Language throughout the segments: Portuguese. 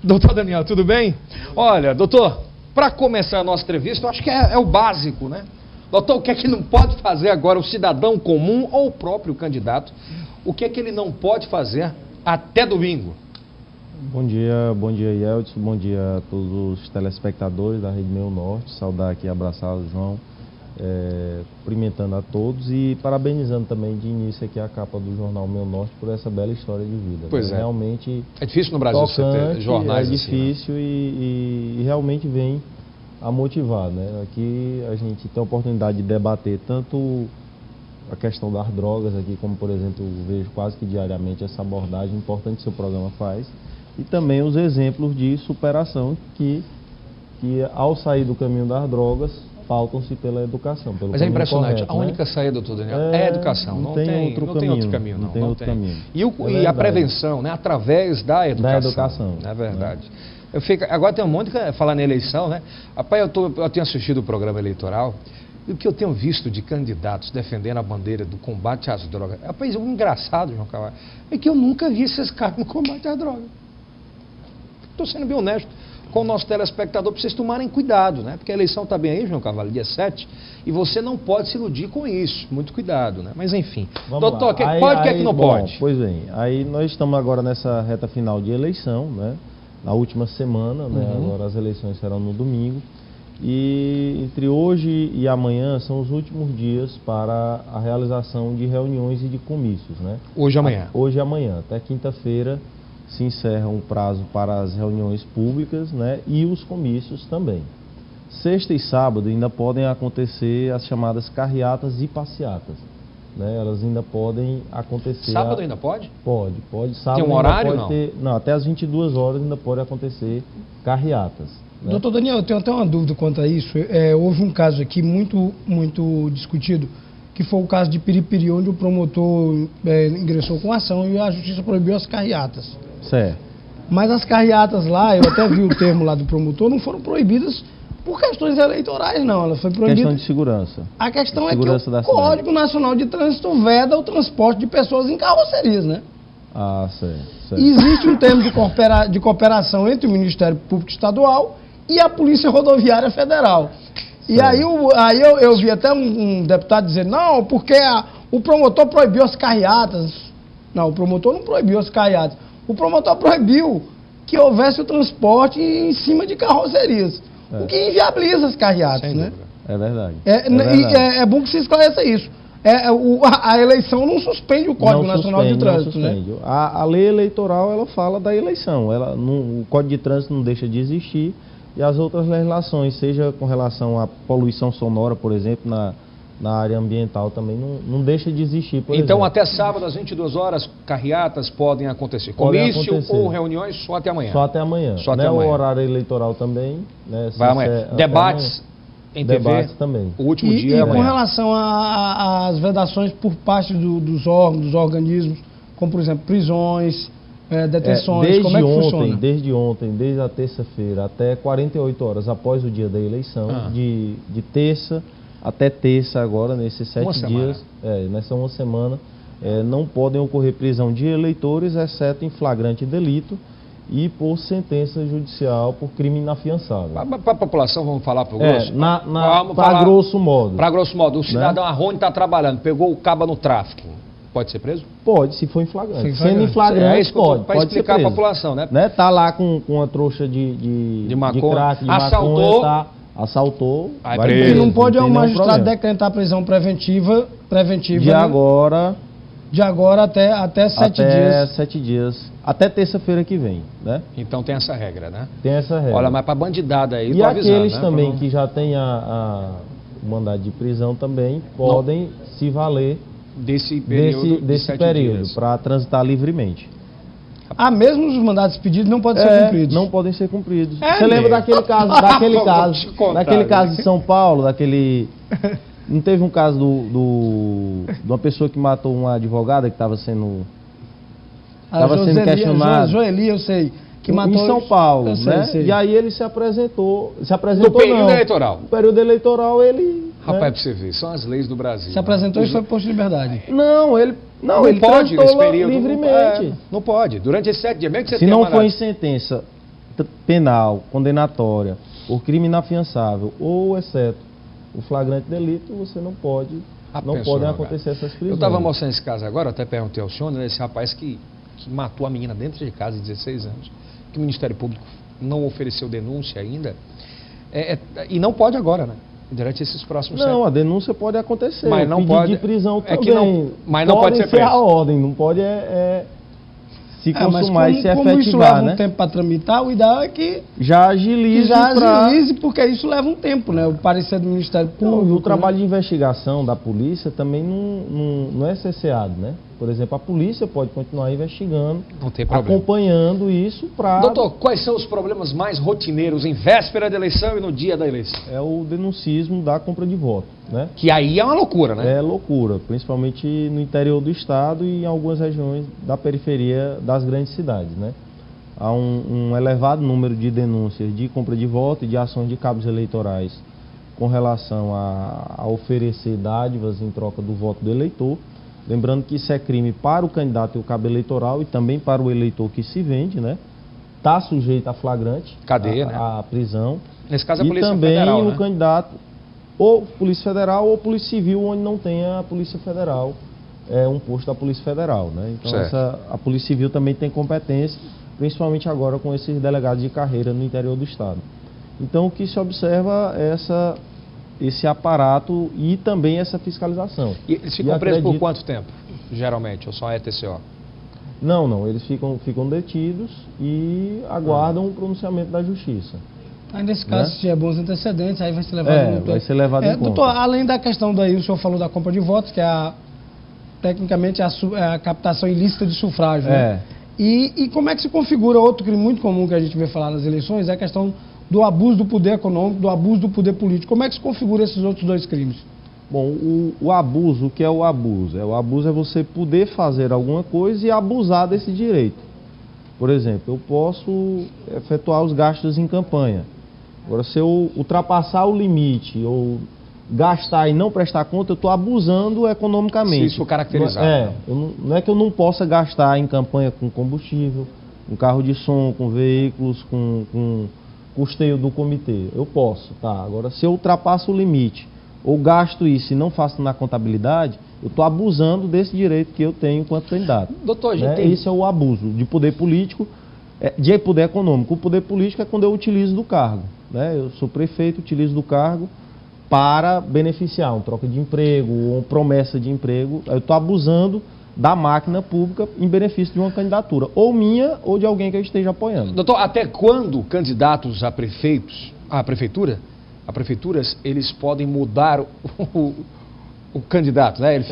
Doutor Daniel, tudo bem? Olha, doutor, para começar a nossa entrevista, eu acho que é o básico, né? Doutor, o que é que não pode fazer agora o cidadão comum ou o próprio candidato? O que é que ele não pode fazer até domingo? Bom dia, Yeltsin, bom dia a todos os telespectadores da Rede Meu Norte, saudar aqui, abraçar o João, cumprimentando a todos e parabenizando também de início aqui a capa do jornal Meu Norte por essa bela história de vida. Pois é. Realmente é difícil no Brasil tocante, você ter jornais é difícil assim, né? e realmente vem a motivar, né? Aqui a gente tem a oportunidade de debater tanto a questão das drogas aqui, como por exemplo, eu vejo quase que diariamente essa abordagem importante que seu programa faz, e também os exemplos de superação que ao sair do caminho das drogas, pautam-se pela educação. Mas é impressionante, correto, a única saída, doutor Daniel, é a educação. Não tem outro caminho. E a prevenção, né? Através da educação. É verdade. Né? Agora tem um monte de falar na eleição, né? Rapaz, eu tenho assistido o programa eleitoral e o que eu tenho visto de candidatos defendendo a bandeira do combate às drogas. Rapaz, o engraçado, João Carvalho, é que eu nunca vi esses caras no combate às drogas. Estou sendo bem honesto com o nosso telespectador, para vocês tomarem cuidado, né? Porque a eleição está bem aí, João Carvalho, dia 7, e você não pode se iludir com isso. Muito cuidado, né? Mas enfim. Doutor, o que pode, o que é que não pode? Pois bem, aí nós estamos agora nessa reta final de eleição, né? Na última semana, né? Agora as eleições serão no domingo. E entre hoje e amanhã são os últimos dias para a realização de reuniões e de comícios, né? Hoje e amanhã? Hoje e amanhã, até quinta-feira se encerra um prazo para as reuniões públicas, né, e os comícios também. Sexta e sábado ainda podem acontecer as chamadas carreatas e passeatas, né, elas ainda podem acontecer. Sábado ainda pode? Pode. Sábado tem um horário, não? Não, até as 22 horas ainda pode acontecer carreatas. Né? Doutor Daniel, eu tenho até uma dúvida quanto a isso. Houve um caso aqui muito discutido, que foi o caso de Piripiri, onde o promotor ingressou com ação e a justiça proibiu as carreatas. Certo. Mas as carreatas lá, eu até vi o termo lá do promotor, não foram proibidas por questões eleitorais, não. Ela foi proibida. Questão de segurança. A questão é que o Código Nacional de Trânsito veda o transporte de pessoas em carrocerias, né? Ah, certo. Existe um termo de cooperação entre o Ministério Público Estadual e a Polícia Rodoviária Federal. E aí eu vi até um deputado dizer, não, porque o promotor proibiu as carreatas. Não, o promotor não proibiu as carreatas. O promotor proibiu que houvesse o transporte em cima de carrocerias, o que inviabiliza as carreatas, né? É verdade. É bom que se esclareça isso. A eleição não suspende o Código Nacional de Trânsito, né? A lei eleitoral, ela fala da eleição. O Código de Trânsito não deixa de existir e as outras legislações, seja com relação à poluição sonora, por exemplo, na área ambiental também não deixa de existir, por Então, exemplo. até sábado, às 22 horas, carreatas podem acontecer. Comício ou reuniões só até amanhã? Só até amanhã. Só até amanhã. O horário eleitoral também. Né, vai amanhã. Debates em TV. Debates também. O último dia é amanhã. Com relação às vedações por parte dos órgãos, dos organismos, como, por exemplo, prisões, detenções, como é que funciona? Desde ontem, desde a terça-feira, até 48 horas após o dia da eleição, de terça até terça agora, nesses 7 dias, nessa uma semana, não podem ocorrer prisão de eleitores, exceto em flagrante delito e por sentença judicial por crime inafiançável. Para a população, vamos falar para o grosso? Para grosso modo. Para grosso modo, o cidadão Arrone está trabalhando, pegou o caba no tráfico. Pode ser preso? Pode, se for em flagrante. Sendo em flagrante, pode. Para explicar a população, né? Tá lá com uma trouxa de maconha, crack, de assaltou. Maconha, assaltou. E não pode o magistrado decretar prisão preventiva de agora até 7 dias. Até 7 dias. Até terça-feira que vem, né? Então tem essa regra, né? Tem essa regra. Olha, mas para bandidada aí, e aqueles né? também que já têm o mandado de prisão também podem se valer desse período para transitar livremente. Mesmo os mandados pedidos não podem ser cumpridos. Não podem ser cumpridos. Você lembra daquele caso de São Paulo, não teve um caso de uma pessoa que matou uma advogada que estava sendo questionada. Joeli, eu sei. Que matou em São Paulo, né? Sei. E aí ele se apresentou no período eleitoral. No período eleitoral ele... Rapaz, para você ver, são as leis do Brasil. Se apresentou e foi posto de liberdade. Ele pode nesse período livremente. Não pode. Durante esses 7 dias, mesmo que você se não for em sentença penal, condenatória, por crime inafiançável ou exceto o flagrante delito, você não podem acontecer essas prisões. Eu estava mostrando esse caso agora, até perguntei ao senhor, né, esse rapaz que matou a menina dentro de casa de 16 anos, que o Ministério Público não ofereceu denúncia ainda, e não pode agora, né? Durante esses próximos Não, a denúncia pode acontecer. Mas não pode. De prisão também. Que não, mas não pode ser preso. A ordem, não pode se consumar e se efetivar, como isso leva um tempo para tramitar, o ideal é que já agilize, porque isso leva um tempo, né? O parecer do Ministério Público. Não, o trabalho de investigação da polícia também não é cesseado, né? Por exemplo, a polícia pode continuar investigando, acompanhando isso para... Doutor, quais são os problemas mais rotineiros em véspera da eleição e no dia da eleição? É o denuncismo da compra de voto, né? Que aí é uma loucura, né? É loucura, principalmente no interior do estado e em algumas regiões da periferia das grandes cidades, né? Há um elevado número de denúncias de compra de voto e de ações de cabos eleitorais com relação a oferecer dádivas em troca do voto do eleitor. Lembrando que isso é crime para o candidato e o cabo eleitoral e também para o eleitor que se vende, né? Está sujeito a flagrante, cadeia, né? A prisão. Nesse caso, a Polícia Federal. E também Federal, o candidato, ou Polícia Federal ou Polícia Civil, onde não tenha a Polícia Federal, um posto da Polícia Federal, né? Então, a Polícia Civil também tem competência, principalmente agora com esses delegados de carreira no interior do estado. Então, o que se observa é esse aparato e também essa fiscalização. E eles ficam presos por quanto tempo, geralmente, ou só é TCO? Não, eles ficam detidos e aguardam o pronunciamento da justiça. Aí nesse caso, se tiver bons antecedentes, aí vai ser levado vai ser levado em conta. Doutor, além da questão daí, o senhor falou da compra de votos, que é tecnicamente a captação ilícita de sufrágio, né? E como é que se configura outro crime muito comum que a gente vê falar nas eleições, é a questão do abuso do poder econômico, do abuso do poder político. Como é que se configura esses outros dois crimes? Bom, o abuso, o que é o abuso? O abuso é você poder fazer alguma coisa e abusar desse direito. Por exemplo, eu posso efetuar os gastos em campanha. Agora, se eu ultrapassar o limite ou gastar e não prestar conta, eu estou abusando economicamente. Se isso for caracterizado. Não é que eu não possa gastar em campanha com combustível, com carro de som, com veículos, com custeio do comitê. Eu posso, tá? Agora, se eu ultrapasso o limite ou gasto isso e não faço na contabilidade, eu estou abusando desse direito que eu tenho enquanto candidato. Doutor, Esse é o abuso de poder político, de poder econômico. O poder político é quando eu utilizo do cargo, né? Eu sou prefeito, utilizo do cargo para beneficiar, uma troca de emprego ou uma promessa de emprego. Eu estou abusando da máquina pública em benefício de uma candidatura, ou minha ou de alguém que eu esteja apoiando. Doutor, até quando candidatos a prefeituras, eles podem mudar o candidato, né?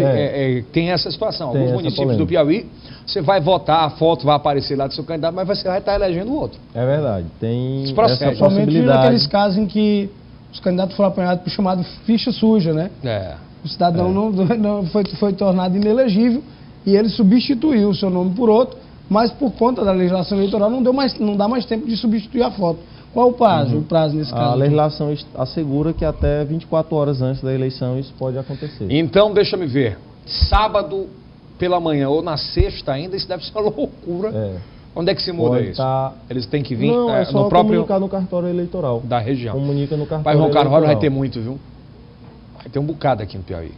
Tem essa situação. Alguns municípios do Piauí, você vai votar, a foto vai aparecer lá do seu candidato, mas você vai estar elegendo o outro. É verdade, tem essa possibilidade. Somente naqueles casos em que os candidatos foram apanhados por chamado ficha suja, né? O cidadão não foi tornado inelegível e ele substituiu o seu nome por outro, mas por conta da legislação eleitoral não dá mais tempo de substituir a foto. Qual o prazo? O prazo nesse caso? A legislação assegura que até 24 horas antes da eleição isso pode acontecer. Então, deixa me ver. Sábado pela manhã ou na sexta ainda, isso deve ser uma loucura. Onde é que se muda isso? Eles têm que vir é só no próprio... comunicar no cartório eleitoral. Da região. Comunica no cartório Mas João eleitoral. Carvalho vai ter muito, viu? Vai ter um bocado aqui no Piauí.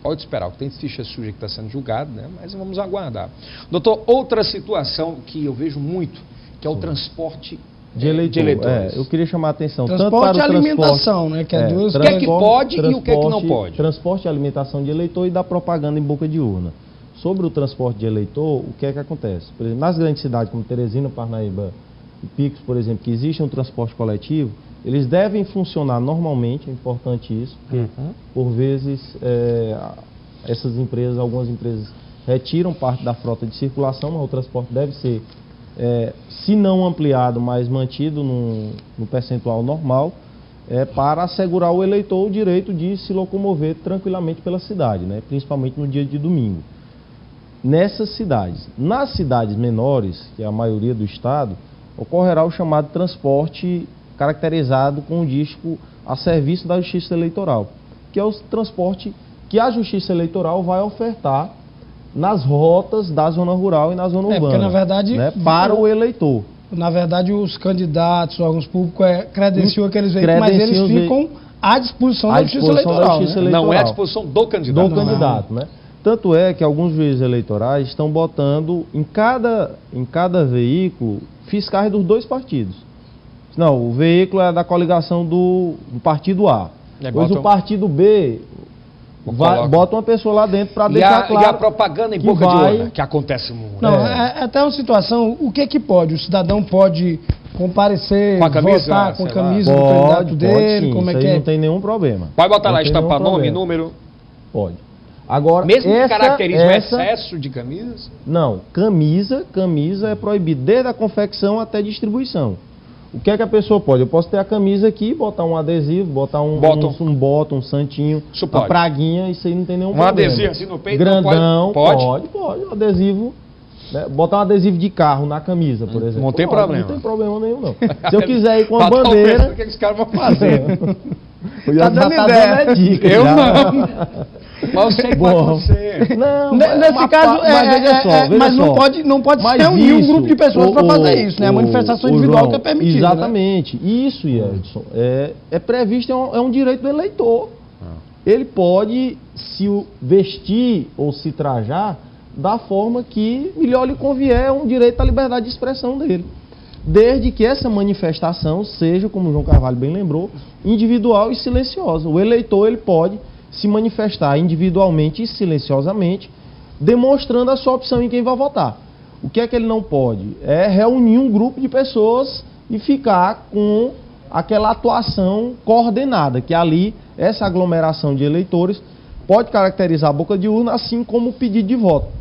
Pode esperar, tem ficha suja que está sendo julgado, né? Mas vamos aguardar. Doutor, outra situação que eu vejo muito, que é o transporte de eleitores. Eu queria chamar a atenção. Transporte e alimentação, né? Que é duas... O que é que pode e o que é que não pode? Transporte e alimentação de eleitor e da propaganda em boca de urna. Sobre o transporte de eleitor, o que é que acontece? Por exemplo, nas grandes cidades como Teresina, Parnaíba e Picos, por exemplo, que existe um transporte coletivo, eles devem funcionar normalmente, é importante isso, porque por vezes algumas empresas retiram parte da frota de circulação, mas o transporte deve ser, se não ampliado, mas mantido no percentual normal, para assegurar ao eleitor o direito de se locomover tranquilamente pela cidade, né? Principalmente no dia de domingo. Nessas cidades. Nas cidades menores, que é a maioria do estado, ocorrerá o chamado transporte caracterizado com o dístico a serviço da Justiça Eleitoral, que é o transporte que a Justiça Eleitoral vai ofertar nas rotas da zona rural e na zona urbana. Porque, na verdade, para o eleitor. na verdade, os candidatos, órgãos públicos credenciam aqueles veículos, mas eles ficam à disposição da Justiça Eleitoral. Não é à disposição do candidato. Do candidato, né? Tanto é que alguns juízes eleitorais estão botando em cada veículo fiscais dos dois partidos. Não, o veículo é da coligação do partido A. Depois o partido B bota uma pessoa lá dentro para deixar claro. E a propaganda em boca de urna, que acontece muito. Não, é até uma situação, o que pode? O cidadão pode comparecer, com a camisa, votar com a camisa do candidato dele? Sim, como é isso que aí é? Não tem nenhum problema. Pode botar lá, estampar nome, número? Pode. Agora, mesmo que caracterize o excesso de camisas? Não, camisa é proibido desde a confecção até a distribuição. O que é que a pessoa pode? Eu posso ter a camisa aqui, botar um adesivo, botar um bottom, um santinho, uma praguinha, isso aí não tem nenhum problema. Um adesivo assim no peito? Grandão, pode. Um adesivo, né? Botar um adesivo de carro na camisa, por exemplo. Não tem problema. Não tem problema nenhum, não. Se eu quiser ir com a bandeira... O que os caras vão fazer? Tá dando ideia. Dica, eu não. Mas eu sei que pode acontecer. Não, nesse caso, mas não pode se reunir um grupo de pessoas para fazer isso, né? A manifestação individual que é permitida. Exatamente. Né? Isso, Edson, é previsto, é um direito do eleitor. Ele pode se vestir ou se trajar da forma que melhor lhe convier, é um direito à liberdade de expressão dele. Desde que essa manifestação seja, como o João Carvalho bem lembrou, individual e silenciosa. O eleitor ele pode se manifestar individualmente e silenciosamente, demonstrando a sua opção em quem vai votar. O que é que ele não pode? É reunir um grupo de pessoas e ficar com aquela atuação coordenada, que ali, essa aglomeração de eleitores pode caracterizar a boca de urna, assim como o pedido de voto.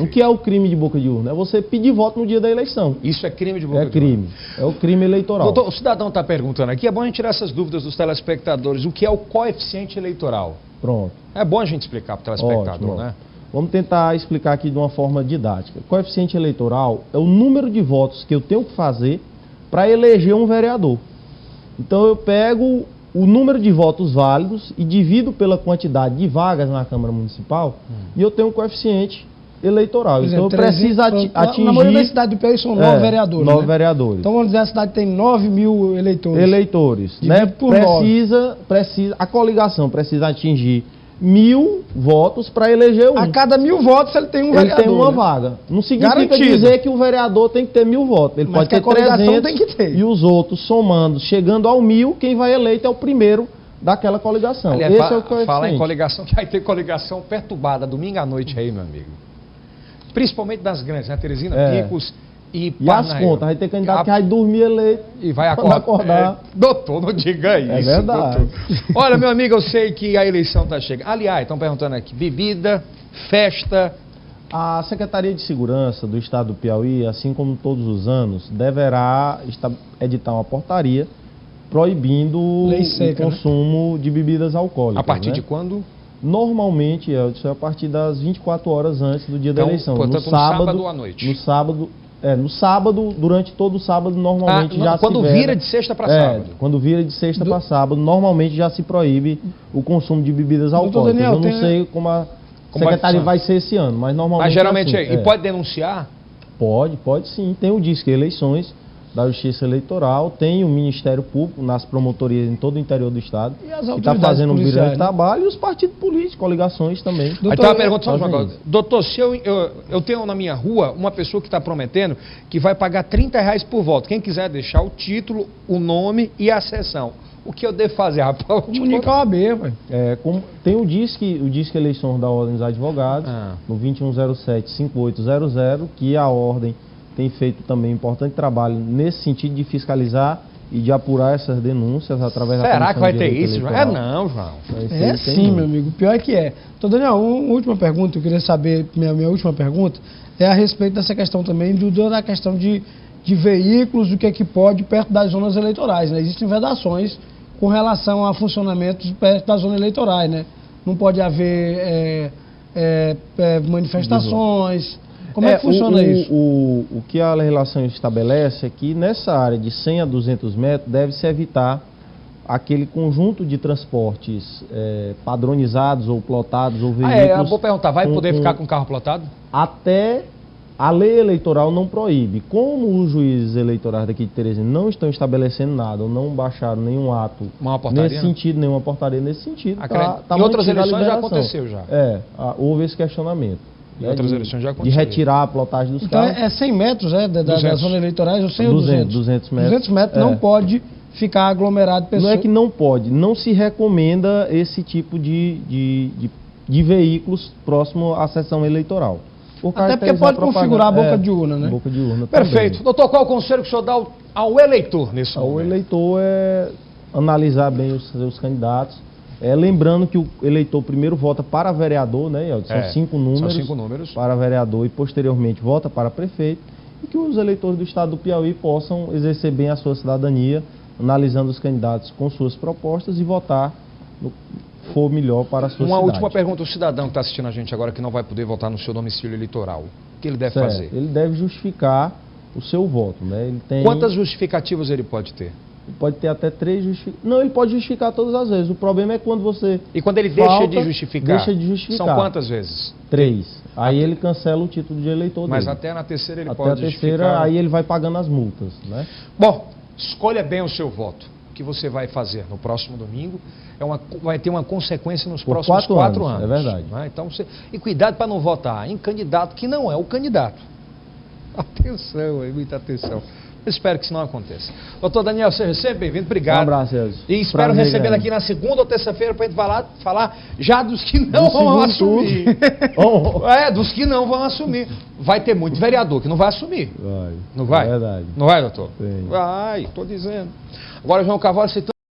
O que é o crime de boca de urna? É você pedir voto no dia da eleição. Isso é crime de boca de urna? É crime. É o crime eleitoral. Doutor, o cidadão está perguntando aqui, é bom a gente tirar essas dúvidas dos telespectadores. O que é o coeficiente eleitoral? Pronto. É bom a gente explicar para o telespectador, né? Vamos tentar explicar aqui de uma forma didática. Coeficiente eleitoral é o número de votos que eu tenho que fazer para eleger um vereador. Então eu pego o número de votos válidos e divido pela quantidade de vagas na Câmara Municipal e eu tenho um coeficiente eleitoral. Exemplo, então eu preciso atingir... Na maioria da cidade do país são 9 vereadores. 9 vereadores. Então vamos dizer, a cidade tem 9 mil eleitores. Eleitores. Né? A coligação precisa atingir 1.000 votos para eleger um. A cada 1.000 votos ele tem um vereador. Ele tem uma vaga. Não significa dizer que o vereador tem que ter 1.000 votos. Ele pode ter 300 tem que ter. E os outros somando, chegando ao 1.000, quem vai eleito é o primeiro daquela coligação. Aliás, esse é o coeficiente. Falar em coligação, que vai ter coligação perturbada domingo à noite aí, meu amigo. Principalmente das grandes, né? Teresina, Picos e as contas, vai ter candidato que vai dormir eleito e vai acordar. Doutor, não diga isso. É verdade. Doutor. Olha, meu amigo, eu sei que a eleição está chegando. Aliás, estão perguntando aqui, bebida, festa. A Secretaria de Segurança do Estado do Piauí, assim como todos os anos, deverá editar uma portaria proibindo o consumo de bebidas alcoólicas. A partir de quando? Normalmente, isso é a partir das 24 horas antes do dia da eleição. Portanto, no sábado à noite. No sábado, durante todo o sábado, normalmente quando vira de sexta para sábado. Quando vira de sexta para sábado, normalmente já se proíbe o consumo de bebidas alcoólicas. Daniel, eu não sei como a secretaria vai ser esse ano, mas normalmente. Mas geralmente E pode denunciar? Pode sim. Tem o Disque Eleições da Justiça Eleitoral, tem o Ministério Público nas promotorias em todo o interior do estado, que está fazendo um brilhante trabalho, e os partidos políticos, coligações também. Doutor, aí tá uma pergunta só uma coisa. Doutor, se eu tenho na minha rua uma pessoa que está prometendo que vai pagar R$30 por voto, quem quiser deixar o título, o nome e a sessão, o que eu devo fazer, rapaz? Comunicar o AB, velho. Tem o Disque Eleições da Ordem dos Advogados, no 2107-5800, que a Ordem tem feito também importante trabalho nesse sentido de fiscalizar e de apurar essas denúncias através da Será que vai ter isso, João? Não, João. Sim, meu amigo. Pior é que é. Então, Daniel, uma última pergunta, eu queria saber, minha última pergunta, é a respeito dessa questão também, da questão de veículos, o que é que pode perto das zonas eleitorais, né? Existem vedações com relação a funcionamentos perto das zonas eleitorais, né? Não pode haver manifestações... Como é que funciona isso? O que a legislação estabelece é que nessa área de 100 a 200 metros deve-se evitar aquele conjunto de transportes padronizados ou plotados ou veículos... eu vou perguntar, vai poder ficar com carro plotado? Até A lei eleitoral não proíbe. Como os juízes eleitorais daqui de Teresina não estão estabelecendo nada, ou não baixaram nenhum ato nesse sentido, nenhuma portaria nesse sentido, em outras eleições já aconteceu já. Houve esse questionamento. Em outras eleições já aconteceu. De retirar a plotagem dos carros. Então é 100 metros da zona eleitoral, ou 100 ou 200? 200 metros. 200 metros não pode ficar aglomerado de pessoas. Não é que não pode, não se recomenda esse tipo de veículos próximo à sessão eleitoral. Até porque pode configurar a boca de urna, né? Boca de urna Perfeito. Também. Doutor, qual o conselho que o senhor dá ao eleitor nesse momento? O eleitor é analisar bem os seus candidatos. Lembrando que o eleitor primeiro vota para vereador, né? São 5 números. São 5 números. Para vereador e posteriormente vota para prefeito. E que os eleitores do estado do Piauí possam exercer bem a sua cidadania, analisando os candidatos com suas propostas e votar no for melhor para a sua cidade. Uma última pergunta, o cidadão que está assistindo a gente agora que não vai poder votar no seu domicílio eleitoral, o que ele deve fazer? Ele deve justificar o seu voto, né? Ele tem... Quantas justificativas ele pode ter? Ele pode ter até 3 justificativas. Não, ele pode justificar todas as vezes. O problema é quando você... E quando ele deixa de justificar? Deixa de justificar. São quantas vezes? 3. Aí ele cancela o título de eleitor dele. Mas até na terceira ele pode justificar? Até a terceira, aí ele vai pagando as multas, né? Bom, escolha bem o seu voto. O que você vai fazer no próximo domingo vai ter uma consequência nos próximos 4 anos. É verdade. Né? Então, e cuidado para não votar em candidato que não é o candidato. Atenção, muita atenção. Eu espero que isso não aconteça. Doutor Daniel, seja sempre bem-vindo. Obrigado. Um abraço, Elcio. E espero recebê-lo aqui na segunda ou terça-feira para a gente falar já dos que não vão assumir. Dos que não vão assumir. Vai ter muito vereador que não vai assumir. Vai. Não vai? É verdade. Não vai, doutor? Sim. Vai, estou dizendo. Agora, João Carvalho, você